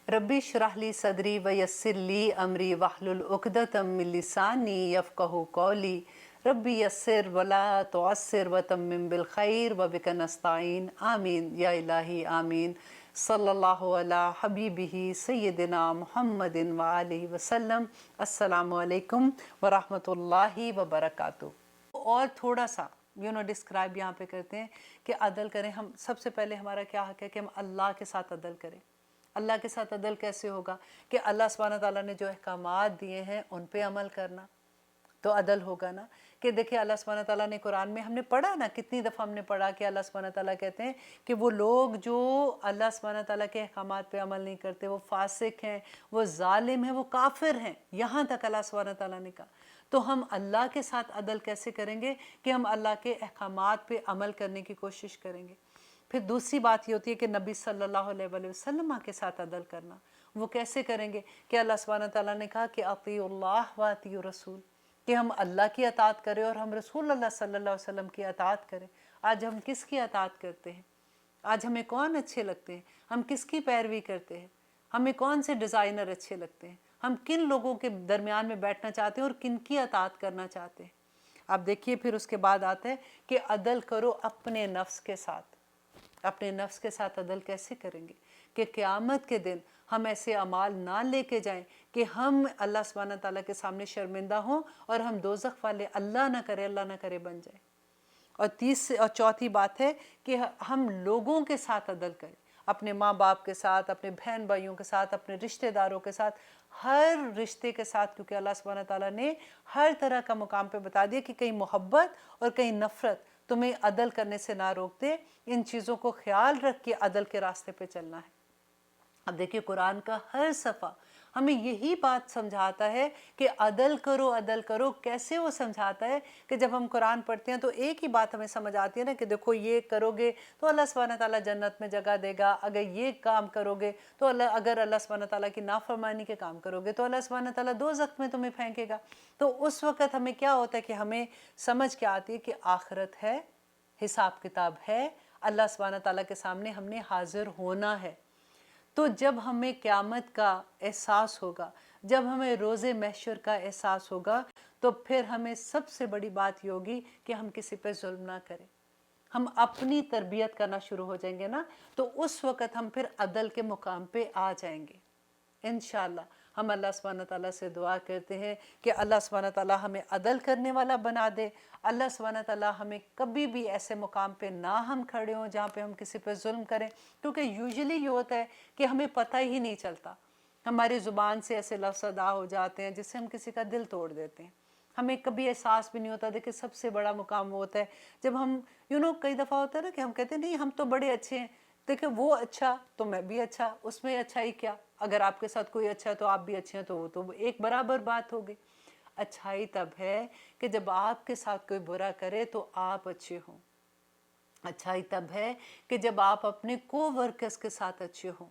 रब्बी इश्रह ली सदरी व यस्सिर ली अमरी वहलुल उक़दतम मिन लिसानी यफ़क़हू क़ौली रब्बी यस्सिर वला तुअस्सिर व तम्मिम बिल खैर व बिका नस्ताईन आमीन या इलाही आमीन। सल्लल्लाहु अला हबीबिही सय्यदिना मुहम्मदिन व आलिहि वसल्लम। अस्सलामु अलैकुम व रहमतुल्लाहि व बरकातुहू। और थोड़ा सा डिस्क्राइब यहाँ पे करते हैं कि अदल करें। हम सबसे पहले हमारा क्या हक़ है कि हम अल्लाह के साथ अदल करें। अल्लाह के साथ अदल कैसे होगा कि अल्लाह सुब्हानहू तआला ने जो अहकामात दिए हैं उन पे अमल करना, तो अदल होगा ना। कि देखिए अल्लाह सुब्हानहू तआला ने कुरान में हमने पढ़ा ना, कितनी दफ़ा हमने पढ़ा कि अल्लाह सुब्हानहू तआला कहते हैं कि वो लोग जो अल्लाह सुब्हानहू तआला के अहकामात पे अमल नहीं करते वो फासिक हैं, वो जालिम हैं, वो काफिर हैं। यहाँ तक अल्लाह सुब्हानहू तआला ने कहा। तो हम अल्लाह के साथ अदल कैसे करेंगे कि हम अल्लाह के अहकामात पे अमल करने की कोशिश करेंगे। फिर दूसरी बात ये होती है कि नबी सल्लल्लाहु अलैहि वसल्लम के साथ अदल करना। वो कैसे करेंगे कि अल्लाह सुब्हानहू तआला ने कहा कि अतीउल्लाह व अतीउ रसूल, कि हम अल्लाह की अताअत करें और हम रसूल अल्लाह सल्लल्लाहु अलैहि वसल्लम की अताअत करें। आज हम किसकी अताअत करते हैं? आज हमें कौन अच्छे लगते हैं? हम किसकी पैरवी करते हैं? हमें कौन से डिज़ाइनर अच्छे लगते हैं? हम किन लोगों के दरमियान में बैठना चाहते हैं और किन की अताअत करना चाहते हैं? आप देखिए फिर उसके बाद आता है कि अदल करो अपने नफ्स के साथ। अपने नफ्स के साथ अदल कैसे करेंगे कि क़यामत के दिन हम ऐसे अमाल ना लेके जाएं कि हम अल्लाह सुब्हानहू तआला के सामने शर्मिंदा हों और हम दोज़ख वाले अल्लाह ना करे बन जाए। और चौथी बात है कि हम लोगों के साथ अदल करें, अपने माँ बाप के साथ, अपने बहन भाइयों के साथ, अपने रिश्तेदारों के साथ, हर रिश्ते के साथ, क्योंकि अल्लाह सुब्हानहू तआला ने हर तरह का मुकाम पे बता दिया कि कहीं मोहब्बत और कहीं नफ़रत तुम्हें अदल करने से ना रोक दे। इन चीज़ों को ख्याल रख के अदल के रास्ते पे चलना है। अब देखिए कुरान का हर सफ़ा हमें यही बात समझाता है कि अदल करो। कैसे वो समझाता है कि जब हम कुरान पढ़ते हैं तो एक ही बात हमें समझ आती है ना कि देखो ये करोगे तो अल्लाह सुब्हानहू तआला जन्नत में जगह देगा, अगर ये काम करोगे तो अगर अल्लाह सुब्हानहू तआला की नाफरमानी के काम करोगे तो अल्लाह सुब्हानहू तआला दोज़ख में तुम्हें फेंकेगा। तो उस वक़्त हमें क्या होता है कि हमें समझ क्या आती है कि आखिरत है, हिसाब किताब है, अल्लाह सुब्हानहू तआला के सामने हमने हाजिर होना है। तो जब हमें क़यामत का एहसास होगा, जब हमें रोज़े महशर का एहसास होगा, तो फिर हमें सबसे बड़ी बात ये होगी कि हम किसी पे जुल्म ना करें। हम अपनी तरबियत करना शुरू हो जाएंगे ना, तो उस वक़्त हम फिर अदल के मुकाम पे आ जाएंगे इंशाअल्लाह। हम अल्लाह सुब्हानहू तआला से दुआ करते हैं कि अल्लाह सुब्हानहू तआला हमें अदल करने वाला बना दे। अल्लाह सुब्हानहू तआला हमें कभी भी ऐसे मुकाम पे ना हम खड़े हों जहाँ पे हम किसी पे जुल्म करें, क्योंकि यूजुअली ये होता है कि हमें पता ही नहीं चलता, हमारी ज़ुबान से ऐसे लफ्ज़ अदा हो जाते हैं जिससे हम किसी का दिल तोड़ देते हैं। हमें कभी एहसास भी नहीं होता। देखिए सबसे बड़ा मुकाम वो होता है जब हम कई दफ़ा होता है ना कि हम कहते हैं नहीं हम तो बड़े अच्छे हैं। देखिए वो अच्छा तो मैं भी अच्छा, उसमें अच्छाई क्या? अगर आपके साथ कोई अच्छा है तो आप भी अच्छे हैं, तो वो तो एक बराबर बात हो गई। अच्छाई तब है कि जब आपके साथ कोई बुरा करे तो आप अच्छे हों। अच्छाई तब है कि जब आप अपने कोवर्कर्स के साथ अच्छे हों।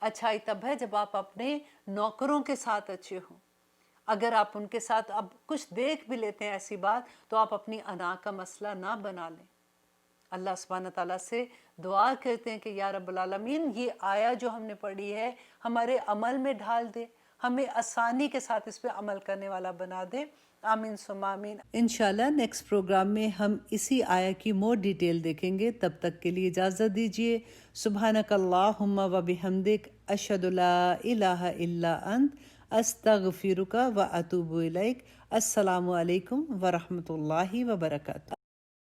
अच्छाई तब है जब आप अपने नौकरों के साथ अच्छे हों। अगर आप उनके साथ अब कुछ देख भी लेते हैं ऐसी बात, तो आप अपनी अना का मसला ना बना लें। अल्लाह सुब्हानहू तआला से दुआ करते हैं कि या रब्बुल आलमीन ये आया जो हमने पढ़ी है हमारे अमल में ढाल दे, हमें आसानी के साथ इस पे अमल करने वाला बना दे। आमीन सुम्मा आमीन। इंशाल्लाह नेक्स्ट प्रोग्राम में हम इसी आया की मोर डिटेल देखेंगे। तब तक के लिए इजाज़त दीजिए। सुब्हानकल्लाहुम्मा व बिहम्दिक अशहदु ला इलाहा इल्ला अंत अस्तगफिरुका व अतूबु इलैक। अस्सलामु अलैकुम व रहमतुल्लाहि व बरकातुहू।